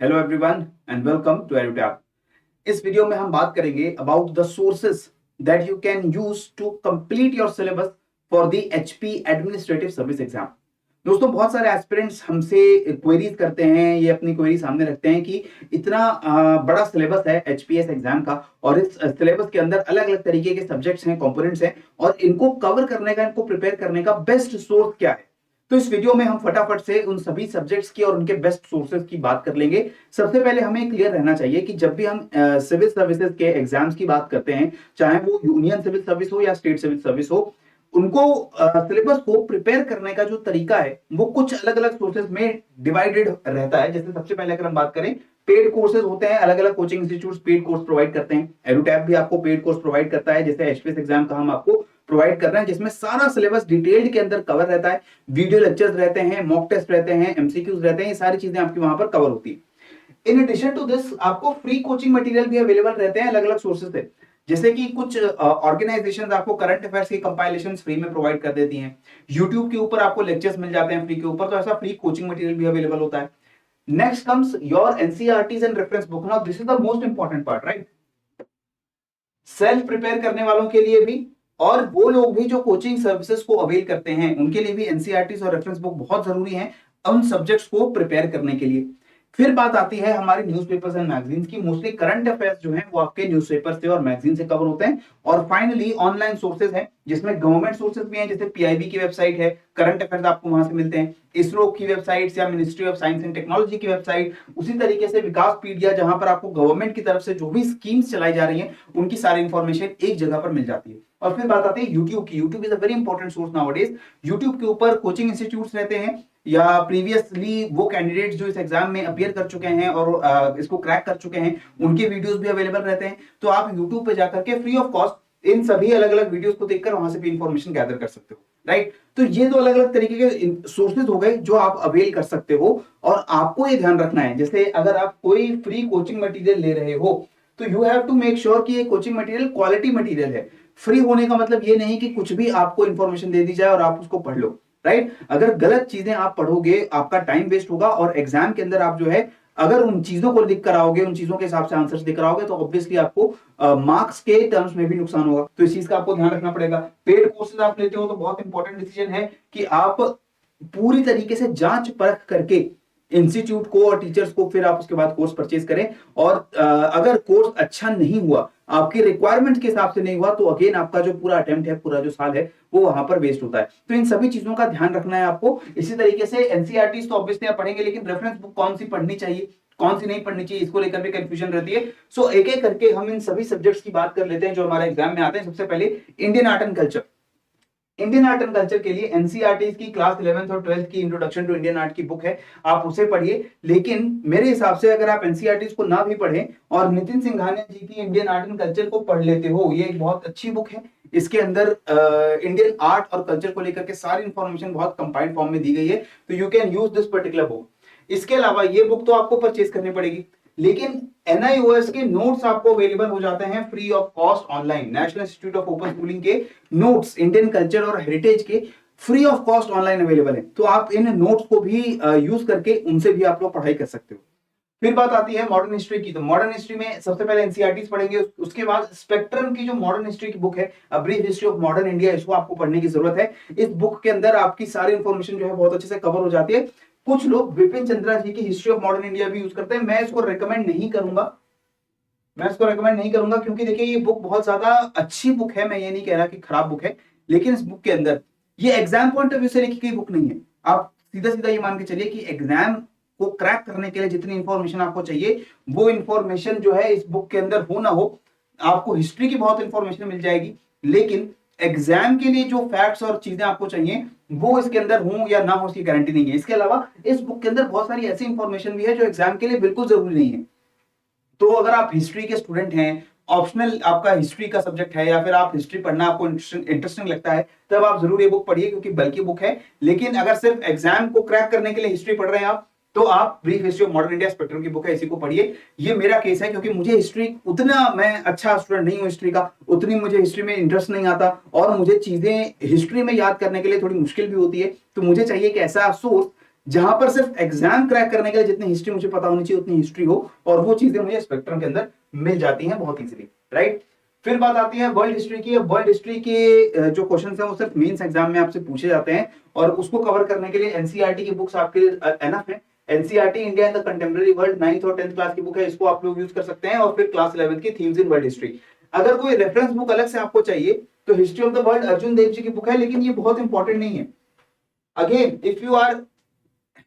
Hello everyone and welcome to Edutap. इस video में हम बात करेंगे about the sources that you can use to complete your syllabus for the HP administrative service exam. दोस्तों, बहुत सारे एस्पिरेंट्स हमसे क्वेरीज करते हैं, ये अपनी क्वेरी सामने रखते हैं कि इतना बड़ा सिलेबस है एचपीएस एग्जाम का और इस सिलेबस के अंदर अलग अलग तरीके के सब्जेक्ट्स हैं, कंपोनेंट्स हैं और इनको कवर करने का, इनको प्रिपेयर करने का बेस्ट सोर्स क्या है। तो इस वीडियो में हम फटाफट से उन सभी सब्जेक्ट्स की और उनके बेस्ट सोर्सेज की बात कर लेंगे। सबसे पहले हमें क्लियर रहना चाहिए कि जब भी हम सिविल सर्विसेज के एग्जाम्स की बात करते हैं, चाहे वो यूनियन सिविल सर्विस हो या स्टेट सिविल सर्विस हो, उनको सिलेबस को प्रिपेयर करने का जो तरीका है वो कुछ अलग अलग सोर्सेज में डिवाइडेड रहता है। जैसे सबसे पहले अगर हम बात करें, पेड कोर्सेज होते हैं, अलग अलग coaching institutes paid course provide करते हैं। एडुटैप भी आपको पेड कोर्स प्रोवाइड करता है, जैसे एचपीएस एग्जाम का हम आपको प्रोवाइड कर रहे हैं, जिसमें सारा सिलेबस डिटेल्ड के अंदर कवर रहता है। वीडियो लेक्चर्स रहते हैं, मॉक टेस्ट रहते हैं, एमसीक्यूज रहते हैं, ये सारी चीजें आपकी वहां पर कवर होती है। इन एडिशन टू दिस आपको फ्री कोचिंग मटेरियल भी अवेलेबल रहते हैं अलग अलग सोर्सेज से। जैसे कि कुछ ऑर्गेनाइजेशंस आपको करंट अफेयर्स के कंपाइलेशंस फ्री में प्रोवाइड कर देती हैं। यूट्यूब के ऊपर आपको लेक्चर्स मिल जाते हैं फ्री के ऊपर, तो ऐसा फ्री कोचिंग मटेरियल भी अवेलेबल होता है। Next comes your NCERTs and reference book. Now this is the most important part, right? Self prepare करने वालों के लिए भी और वो लोग भी जो कोचिंग सर्विसेज को अवेल करते हैं उनके लिए भी एनसीईआरटीज और रेफरेंस बुक बहुत जरूरी है उन सब्जेक्ट्स को प्रिपेयर करने के लिए। फिर बात आती है हमारे न्यूज़पेपर्स एंड मैगजीन्स की। मोस्टली करंट अफेयर्स जो हैं वो आपके न्यूज़पेपर से और मैगजीन से कवर होते हैं। और फाइनली ऑनलाइन सोर्सेज हैं, जिसमें गवर्नमेंट सोर्सेज भी हैं, जैसे पीआईबी की वेबसाइट है, करंट अफेयर्स आपको वहां से मिलते हैं। इसरो की वेबसाइट या ministry of science and technology की वेबसाइट, उसी तरीके से विकास पीडिया, जहां पर आपको गवर्नमेंट की तरफ से जो भी स्कीम्स चलाई जा रही हैं उनकी सारी इंफॉर्मेशन एक जगह पर मिल जाती है। और फिर बात आती है यूट्यूब की। YouTube is a very important source nowadays. YouTube के ऊपर कोचिंग इंस्टीट्यूट्स रहते हैं या प्रीवियसली वो कैंडिडेट्स जो इस एग्जाम में अपीयर कर चुके हैं और इसको क्रैक कर चुके हैं, उनके वीडियोस भी अवेलेबल रहते हैं। तो आप यूट्यूब पे जाकर के फ्री ऑफ कॉस्ट इन सभी अलग अलग वीडियोस को देखकर वहां से भी इंफॉर्मेशन गैदर कर सकते हो, राइट? तो ये दो अलग अलग तरीके के सोर्सेज हो गए जो आप अवेल कर सकते हो। और आपको ये ध्यान रखना है, जैसे अगर आप कोई फ्री कोचिंग मटेरियल ले रहे हो तो you have to make sure कि ये कोचिंग मटेरियल क्वालिटी मटेरियल है। फ्री होने का मतलब ये नहीं कि कुछ भी आपको इंफॉर्मेशन दे दी जाए और आप उसको पढ़ लो, राइट? अगर गलत चीजें आप पढ़ोगे आपका टाइम वेस्ट होगा और एग्जाम के अंदर आप जो है अगर उन चीजों को लिख कर आओगे, उन चीजों के हिसाब से आंसर्स देकर आओगे तो ऑब्वियसली आपको मार्क्स के टर्म्स में भी नुकसान होगा। तो इस चीज का आपको ध्यान रखना पड़ेगा। पेड कोर्सेज आप लेते हो तो बहुत इंपॉर्टेंट डिसीजन है कि आप पूरी तरीके से जांच परख करके इंस्टीट्यूट को और टीचर्स को फिर आप उसके बाद कोर्स परचेज करें। और अगर कोर्स अच्छा नहीं हुआ, आपकी रिक्वायरमेंट के हिसाब से नहीं हुआ, तो अगेन आपका जो पूरा अटेम्प्ट है, पूरा जो साल है, वो वहां पर वेस्ट होता है। तो इन सभी चीजों का ध्यान रखना है आपको। इसी तरीके से एनसीईआरटी तो ऑब्वियसली आप पढ़ेंगे, लेकिन रेफरेंस बुक कौन सी पढ़नी चाहिए, कौन सी नहीं पढ़नी चाहिए, इसको लेकर भी कंफ्यूजन रहती है। सो एक एक करके हम इन सभी सब्जेक्ट्स की बात कर लेते हैं जो हमारे एग्जाम में आते हैं। सबसे पहले Indian art and culture. Indian art and culture के लिए एनसीईआरटी की क्लास 11th और 12th की इंट्रोडक्शन टू इंडियन आर्ट की बुक है, आप उसे पढ़िए। लेकिन मेरे हिसाब से अगर आप एनसीईआरटी को ना भी पढ़ें और नितिन सिंघानिया जी की इंडियन आर्ट एंड कल्चर को पढ़ लेते हो, ये एक बहुत अच्छी बुक है। इसके अंदर इंडियन आर्ट और कल्चर को लेकर के सारी इंफॉर्मेशन बहुत कंपाइल्ड फॉर्म में दी गई है, तो you can use this particular book. इसके अलावा ये बुक तो आपको परचेज करनी पड़ेगी, लेकिन एनआईओएस के नोट्स आपको अवेलेबल हो जाते हैं free of cost online. National institute of open schooling के नोट्स इंडियन कल्चर और हेरिटेज के free of cost online available है, तो आप इन नोट्स को भी यूज करके उनसे भी आप लोग पढ़ाई कर सकते हो। फिर बात आती है मॉडर्न हिस्ट्री की। तो मॉडर्न हिस्ट्री में सबसे पहले एनसीईआरटी पढ़ेंगे, उसके बाद स्पेक्ट्रम की जो मॉडर्न हिस्ट्री की बुक है, a brief history of modern India, इसको आपको पढ़ने की जरूरत है। इस बुक के अंदर आपकी सारी इंफॉर्मेशन जो है बहुत अच्छे से कवर हो जाती है। कुछ लोग विपिन चंद्रा जी की हिस्ट्री ऑफ मॉडर्न इंडिया भी यूज करते हैं। मैं इसको रेकमेंड नहीं करूंगा क्योंकि देखिए ये बुक बहुत ज्यादा अच्छी बुक है, मैं ये नहीं कह रहा कि खराब बुक है, लेकिन इस बुक के अंदर ये एग्जाम पॉइंट ऑफ व्यू से लिखी गई बुक नहीं है। आप सीधा सीधा ये मान के चलिए कि एग्जाम को क्रैक करने के लिए जितनी इंफॉर्मेशन आपको चाहिए वो इंफॉर्मेशन जो है इस बुक के अंदर हो ना हो, आपको हिस्ट्री की बहुत इंफॉर्मेशन मिल जाएगी, लेकिन एग्जाम के लिए जो फैक्ट्स और चीजें आपको चाहिए वो इसके अंदर हो या ना हो इसकी गारंटी नहीं है। इसके अलावा इस बुक के अंदर बहुत सारी ऐसी इंफॉर्मेशन भी है जो एग्जाम के लिए बिल्कुल जरूरी नहीं है। तो अगर आप हिस्ट्री के स्टूडेंट हैं, ऑप्शनल आपका हिस्ट्री का सब्जेक्ट है, या फिर आप हिस्ट्री पढ़ना आपको इंटरेस्टिंग लगता है, तब आप जरूर ये बुक पढ़िए क्योंकि बल्कि बुक है। लेकिन अगर सिर्फ एग्जाम को क्रैक करने के लिए हिस्ट्री पढ़ रहे हैं आप, तो आप brief history of modern India spectrum की बुक है, इसी को पढ़िए। ये मेरा केस है क्योंकि मुझे हिस्ट्री उतना, मैं अच्छा स्टूडेंट नहीं हूं हिस्ट्री का, उतनी मुझे हिस्ट्री में इंटरेस्ट नहीं आता और मुझे चीजें हिस्ट्री में याद करने के लिए थोड़ी मुश्किल भी होती है। तो मुझे चाहिए कि ऐसा सोर्स जहां पर सिर्फ एग्जाम क्रैक करने के लिए जितनी हिस्ट्री मुझे पता होनी चाहिए उतनी हिस्ट्री हो, और वो चीजें मुझे स्पेक्ट्रम के अंदर मिल जाती हैं बहुत इजीली, राइट। फिर बात आती है वर्ल्ड हिस्ट्री की। वर्ल्ड हिस्ट्री के जो क्वेश्चन है वो सिर्फ मेंस एग्जाम में आपसे पूछे जाते हैं, और उसको कवर करने के लिए एनसीईआरटी की बुक्स आपके लिए एनफ है। NCERT India in the contemporary world 9th और 10th क्लास की बुक है, इसको आप लोग यूज कर सकते हैं। और फिर क्लास 11th की थीम्स इन वर्ल्ड हिस्ट्री। अगर कोई रेफरेंस बुक अलग से आपको चाहिए तो history of the world Arjun Dev ji की बुक है, लेकिन ये बहुत इंपॉर्टेंट नहीं है। Again if you are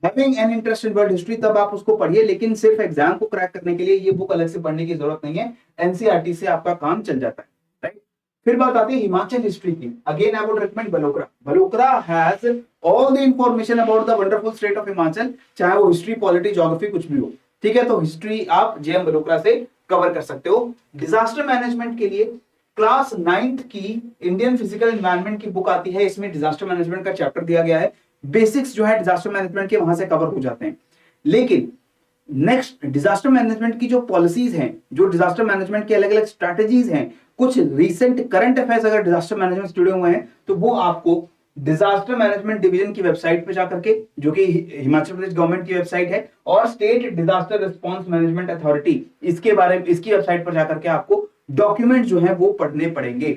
having an interest in world history तब आप उसको पढ़िए, लेकिन सिर्फ एग्जाम को क्रैक करने के लिए ये बुक अलग से पढ़ने की जरूरत नहीं है, एनसीईआरटी से आपका काम चल जाता है, राइट। फिर बात आती है हिमाचल हिस्ट्री की। Again I would recommend Balokra. Balokra has all the information about the wonderful state of Himachal, चाहे वो हिस्ट्री, पॉलिटी, ज्योग्राफी कुछ भी हो, ठीक है। तो हिस्ट्री आप जेएम बलोकरा से कवर कर सकते हो। डिजास्टर मैनेजमेंट के लिए क्लास 9th की इंडियन फिजिकल एनवायरनमेंट की बुक आती है, इसमें डिजास्टर मैनेजमेंट का चैप्टर दिया गया है। बेसिक्स जो है डिजास्टर मैनेजमेंट के वहां से कवर हो जाते हैं, लेकिन नेक्स्ट डिजास्टर मैनेजमेंट की जो पॉलिसीज हैं, जो डिजास्टर मैनेजमेंट की अलग अलग स्ट्रैटेजीज हैं, कुछ रीसेंट करंट अफेयर्स अगर डिजास्टर मैनेजमेंट से जुड़े हुए हैं तो वो आपको डिजास्टर मैनेजमेंट डिवीजन की वेबसाइट पे जाकर के, जो कि हिमाचल प्रदेश गवर्नमेंट की वेबसाइट है, और state disaster response management authority, इसके बारे में इसकी वेबसाइट पर जाकर के आपको डॉक्यूमेंट जो है वो पढ़ने पड़ेंगे।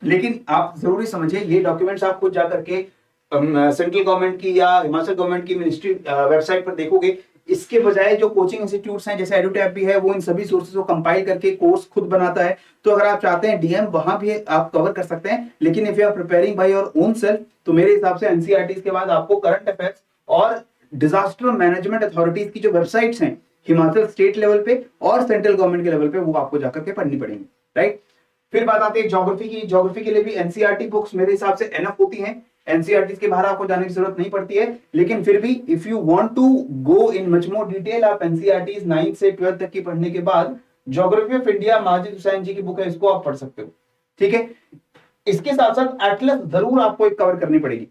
लेकिन आप जरूरी समझिए ये डॉक्यूमेंट्स आप खुद जाकर के सेंट्रल गवर्नमेंट की या हिमाचल गवर्नमेंट की मिनिस्ट्री वेबसाइट पर देखोगे, इसके बजाय जो कोचिंग इंस्टीट्यूट्स हैं जैसे एडुटैप भी है, वो इन सभी सोर्सेज को कंपाइल करके कोर्स खुद बनाता है। तो अगर आप चाहते हैं डीएम, वहां भी आप कवर कर सकते हैं। लेकिन if you are preparing by your own self, तो मेरे हिसाब से एनसीईआरटी के बाद आपको करंट अफेयर्स और डिजास्टर मैनेजमेंट अथॉरिटीज की जो वेबसाइट्स हैं हिमाचल स्टेट लेवल पे और सेंट्रल गवर्नमेंट के लेवल पे, वो आपको जाकर के पढ़नी पड़ेंगी, राइट। फिर बात आती है ज्योग्राफी की। ज्योग्राफी के लिए भी एनसीईआरटी बुक्स मेरे हिसाब से एनफ होती हैं, एनसीईआरटी के बाहर आपको जाने की जरूरत नहीं पड़ती है। लेकिन फिर भी if you want to go in much more detail, आप एनसीईआरटी 9th से 12th तक की पढ़ने के बाद geography of India Majid Hussain ji की बुक है, इसको आप पढ़ सकते हो, ठीक है। इसके साथ साथ एटलस जरूर आपको एक कवर करनी पड़ेगी।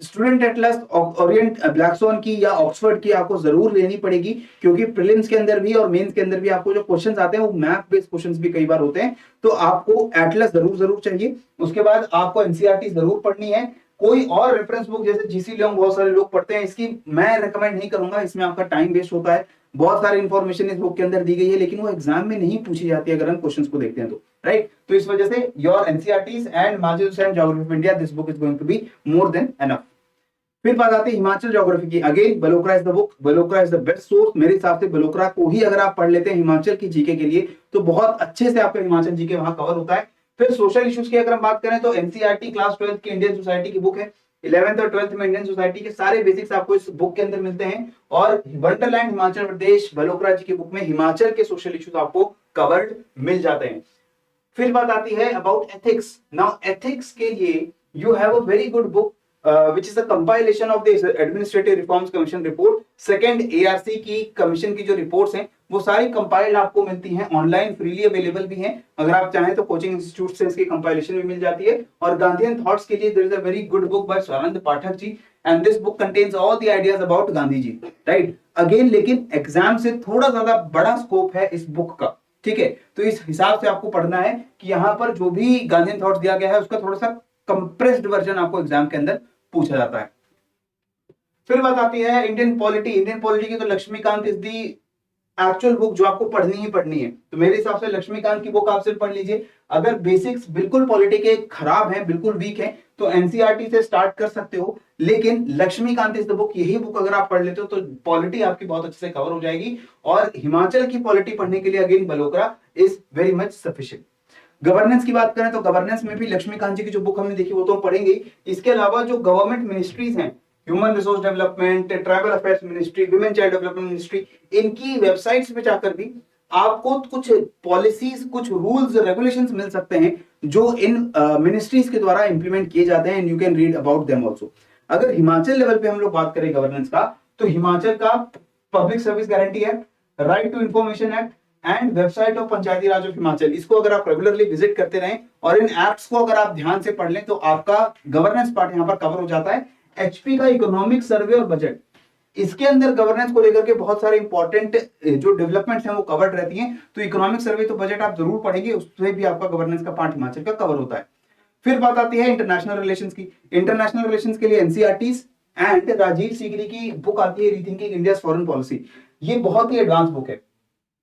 स्टूडेंट एटलस ओरिएंट ब्लैकस्वन की या ऑक्सफोर्ड की आपको जरूर लेनी पड़ेगी, क्योंकि प्रीलिम्स के अंदर भी और मेंस के अंदर भी आपको जो क्वेश्चंस आते हैं वो मैप बेस्ड क्वेश्चंस भी कई बार होते हैं। तो आपको एटलस जरूर चाहिए। उसके बाद आपको एनसीईआरटी जरूर पढ़नी है। कोई और रेफरेंस बुक जैसे जीसी लियोंग बहुत सारे लोग पढ़ते हैं, इसकी मैं रिकमेंड नहीं करूंगा, इसमें आपका टाइम वेस्ट होता है। बहुत सारी इंफॉर्मेशन इस बुक के अंदर दी गई है, लेकिन वो एग्जाम में नहीं पूछी जाती अगर हम क्वेश्चंस को देखते हैं तो, राइट। तो इस वजह से your NCERTs and Majid Hussain geography of India, this book is going to be more than enough. फिर बात आती है हिमाचल ज्योग्राफी की। Again Balokra is the book, Balokra is the best source. मेरे हिसाब से बलोकरा को ही अगर आप पढ़ लेते हैं हिमाचल की जीके के लिए, तो बहुत अच्छे से आपका हिमाचल जीके वहां कवर होता है। फिर सोशल इश्यूज की अगर हम बात करें तो एनसीईआरटी क्लास 12th की इंडियन सोसाइटी की बुक है। 11th और 12th में इंडियन सोसाइटी के सारे बेसिक्स आपको इस बुक के अंदर मिलते हैं। और वंडरलैंड हिमाचल प्रदेश बलोकरा जी की बुक में हिमाचल के सोशल इश्यूज आपको कवर्ड मिल जाते हैं। फिर बात आती है अबाउट एथिक्स। नाउ एथिक्स के लिए you have a very good book which is the compilation of the Administrative Reforms Commission report, second ARC की कमीशन की जो रिपोर्ट्स हैं वो सारी कंपाइल्ड आपको मिलती हैं, ऑनलाइन फ्रीली अवेलेबल भी हैं। अगर आप चाहें तो कोचिंग इंस्टीट्यूट से इसकी कंपाइलेशन भी मिल जाती है। और गांधीयन थॉट्स के लिए there is a very good book by Swanand Pathak ji, and this book contains all the ideas about Gandhi ji, right. Again लेकिन एग्जाम से थोड़ा ज्यादा बड़ा स्कोप है इस बुक का, ठीक है। तो इस हिसाब से आपको पढ़ना है कि यहाँ पर जो भी गांधीयन थॉट्स दिया गया है उसका थोड़ा सा कंप्रेस्ड वर्जन आपको एग्जाम के अंदर पूछा जाता है। फिर बात आती है इंडियन पॉलिटी। इंडियन पॉलिटी की तो Laxmikant is the actual book जो आपको पढ़नी ही पढ़नी है। तो मेरे हिसाब से लक्ष्मीकांत की बुक आप सिर्फ पढ़ लीजिए। अगर बेसिक्स बिल्कुल पॉलिटी के खराब हैं, बिल्कुल वीक हैं, तो एनसीईआरटी से स्टार्ट कर सकते हो। लेकिन लक्ष्मीकांत इज द बुक, यही बुक अगर आप पढ़ लेते हो तो पॉलिटी आपकी बहुत अच्छे से कवर हो जाएगी। और हिमाचल की पॉलिटी पढ़ने के लिए again Balokra is very much sufficient. Governance की बात करें तो गवर्नेंस में भी लक्ष्मीकांत जी की जो बुक हमने देखी वो तो पढ़ेंगे। इसके अलावा जो गवर्नमेंट मिनिस्ट्रीज हैं, human resource development, tribal affairs ministry, women child development ministry, इनकी वेबसाइट्स पे जाकर भी आपको कुछ पॉलिसीज, कुछ रूल्स रेगुलेशंस मिल सकते हैं जो इन मिनिस्ट्रीज के द्वारा इंप्लीमेंट किए जाते हैं, and you can read about them also. अगर हिमाचल लेवल पे हम लोग बात करें गवर्नेंस का, तो हिमाचल का public service guarantee act, right to information act and website of Panchayati Raj of Himachal, इसको अगर आप रेगुलरली विजिट करते रहें और इन एक्ट्स को अगर आप ध्यान से पढ़ लें तो आपका गवर्नेंस पार्ट यहां पर कवर हो जाता है। एचपी का इकोनॉमिक सर्वे और बजट, इसके अंदर गवर्नेंस को लेकर के बहुत सारे इंपॉर्टेंट जो डेवलपमेंट्स हैं वो कवर्ड रहती हैं। तो इकोनॉमिक सर्वे तो बजट आप जरूर पढ़ेंगे, उससे भी आपका गवर्नेंस का पार्ट हिमाचल का कवर होता है। फिर बात आती है इंटरनेशनल रिलेशंस की। इंटरनेशनल रिलेशंस के लिए एनसीईआरटीज एंड राजीव सीगरी की बुक आती है रीथिंकिंग इंडिया फॉरेन पॉलिसी। ये बहुत ही एडवांस बुक है,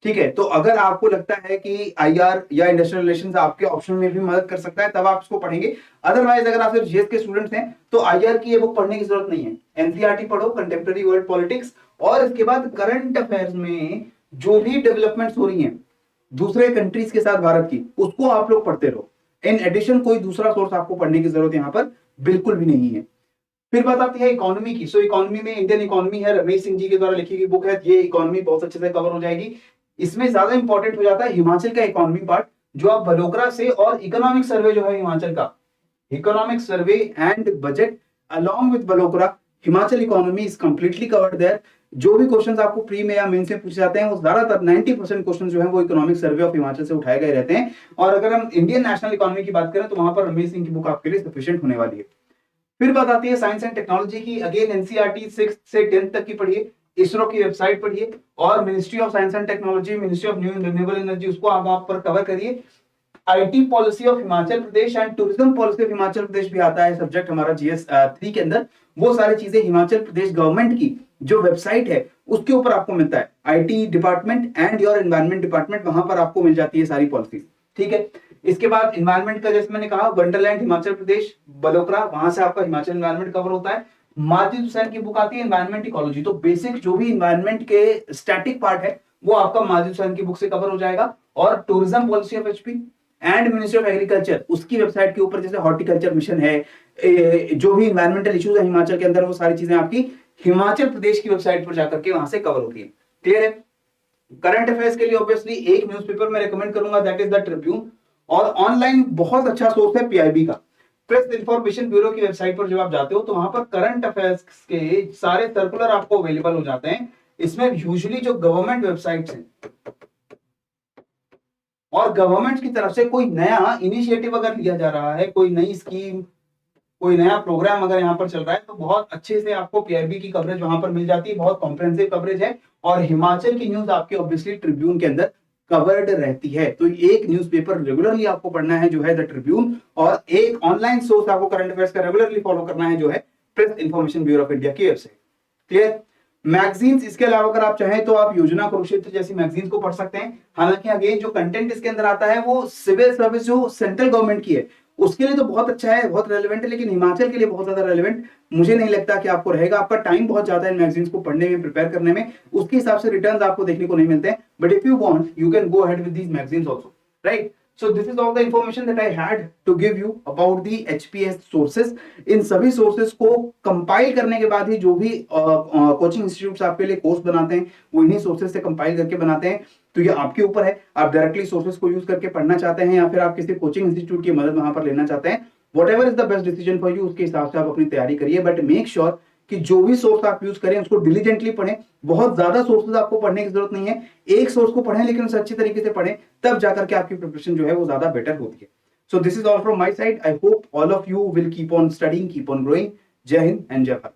ठीक है। तो अगर आपको लगता है कि आईआर या इंडस्ट्रियल रिलेशंस आपके ऑप्शन में भी मदद कर सकता है, तब आप इसको पढ़ेंगे। अदरवाइज अगर आप सिर्फ जीएस के स्टूडेंट्स हैं तो आईआर की ये बुक पढ़ने की जरूरत नहीं है। एनसीईआरटी पढ़ो, कंटेम्प्रेरी वर्ल्ड पॉलिटिक्स, और इसके बाद करंट अफेयर्स में जो भी डेवलपमेंट्स हो रही हैं दूसरे कंट्रीज के साथ भारत की, उसको आप लोग पढ़ते रहो। इन एडिशन कोई दूसरा सोर्स आपको पढ़ने की जरूरत यहां पर बिल्कुल भी नहीं है। फिर बात आती है इकोनॉमी की। सो इकोनॉमी में इंडियन इकोनॉमी है, रमेश सिंह जी के द्वारा लिखी गई बुक है। ये इकोनॉमी बहुत अच्छे से कवर हो जाएगी। इसमें ज्यादा इंपॉर्टेंट हो जाता है हिमाचल का इकोनॉमी पार्ट, जो आप बलोकरा से, और इकोनॉमिक सर्वे जो है हिमाचल का, economic survey and budget along with Balokra, Himachal economy is completely covered there. जो भी क्वेश्चंस आपको प्री में या मेन से पूछे जाते हैं वो ज्यादातर 90% क्वेश्चन जो है वो इकोनॉमिक सर्वे ऑफ हिमाचल से उठाए गए रहते हैं। और अगर हम इंडियन नेशनल इकोनॉमी की बात करें तो वहां पर रमेश सिंह की बुक आपके लिए सफिशिएंट होने वाली है। फिर बात आती है साइंस एंड टेक्नोलॉजी की। अगेन एनसीईआरटी 6 से 10 तक की पढ़िए, इसरो की वेबसाइट पढ़िए, और ministry of science and technology, ministry of new and renewable energy, उसको आप पर कवर करिए। IT policy of Himachal Pradesh and tourism policy of Himachal Pradesh भी आता है सब्जेक्ट हमारा जीएस 3 के अंदर। वो सारी चीजें हिमाचल प्रदेश गवर्नमेंट की जो वेबसाइट है उसके ऊपर आपको मिलता है। IT department and your environment department, वहां पर आपको मिल जाती है सारी पॉलिसीज, ठीक है। इसके बाद इन्वायरमेंट का जैसे मैंने कहा, वंडरलैंड हिमाचल प्रदेश, बलोकरा, वहां से आपका हिमाचल इन्वायरमेंट कवर होता है। माजिद हुसैन की बुक आती है इन्वायरमेंट इकोलॉजी। तो बेसिक जो भी इन्वायरमेंट के स्टैटिक पार्ट है वो आपका माजिद हुसैन की बुक से कवर हो जाएगा। और tourism policy of HP and ministry of agriculture, उसकी वेबसाइट के ऊपर जैसे हॉर्टिकल्चर मिशन है, जो भी इन्वायरमेंटल इश्यूज है हिमाचल के अंदर, वो सारी चीजें आपकी हिमाचल प्रदेश की वेबसाइट पर जाकर के वहां से कवर होती है। क्लियर है। करंट अफेयर्स के लिए ऑब्वियसली एक न्यूज़पेपर मैं रेकमेंड करूंगा, दैट इज द ट्रिब्यून। और ऑनलाइन बहुत अच्छा सोर्स है पीआईबी का, प्रेस इंफॉर्मेशन ब्यूरो की वेबसाइट पर जब आप जाते हो तो वहां पर करंट अफेयर्स के सारे सर्कुलर आपको अवेलेबल हो जाते हैं। इसमें यूजुअली जो गवर्नमेंट वेबसाइट्स हैं और गवर्नमेंट की तरफ से कोई नया इनिशिएटिव अगर लिया जा रहा है, कोई नई स्कीम, कोई नया प्रोग्राम अगर यहाँ पर चल रहा है, तो बहुत अच्छे से आपको पीआईबी की कवरेज वहां पर मिल जाती है। बहुत कॉम्प्रिहेंसिव कवरेज है और हिमाचल की न्यूज आपकी ऑब्वियसली ट्रिब्यून के अंदर कवर्ड रहती है। तो एक न्यूज़पेपर रेगुलरली आपको पढ़ना है जो है द ट्रिब्यून, और एक ऑनलाइन सोर्स आपको करंट अफेयर्स का रेगुलरली फॉलो करना है जो है press information bureau of India की वेबसाइट। क्लियर। मैगजीन्स, इसके अलावा अगर आप चाहें तो आप योजना कुरुक्षेत्र जैसी मैगजीन्स को पढ़ सकते हैं। हालांकि अगेन जो कंटेंट इसके अंदर आता है वो सिविल सर्विस जो सेंट्रल गवर्नमेंट की है उसके लिए तो बहुत अच्छा है, बहुत रेलेवेंट है, लेकिन हिमाचल के लिए बहुत ज्यादा रेलेवेंट मुझे नहीं लगता कि आपको रहेगा। आपका टाइम बहुत ज्यादा है इन मैगजीन्स को पढ़ने में, प्रिपेयर करने में, उसके हिसाब से रिटर्न्स आपको देखने को नहीं मिलते हैं। But if you want you can go ahead with these magazines also, right. So this is all the information that I had to give you about the HPS sources. इन सभी sources को compile करने के बाद ही जो भी coaching institutes आपके लिए course बनाते हैं वो इन्हीं sources से compile करके बनाते हैं। तो ये आपके ऊपर है, आप डायरेक्टली सोर्सेज को यूज करके पढ़ना चाहते हैं या फिर आप किसी कोचिंग इंस्टीट्यूट की मदद वहां पर लेना चाहते हैं, whatever is the best decision for you, उसके हिसाब से आप अपनी तैयारी करिए। बट मेक श्योर कि जो भी सोर्स आप यूज करें उसको डिलीजेंटली पढ़ें। बहुत ज्यादा सोर्सेज आपको पढ़ने की जरूरत नहीं है, एक सोर्स को पढ़ें लेकिन उसे अच्छी तरीके से पढ़ें, तब जाकर के आपकी प्रिपरेशन जो है वो ज्यादा बेटर होती है। So this is all from my side. I hope all of you will keep on studying, keep on growing. जय हिंद एंड जय भारत।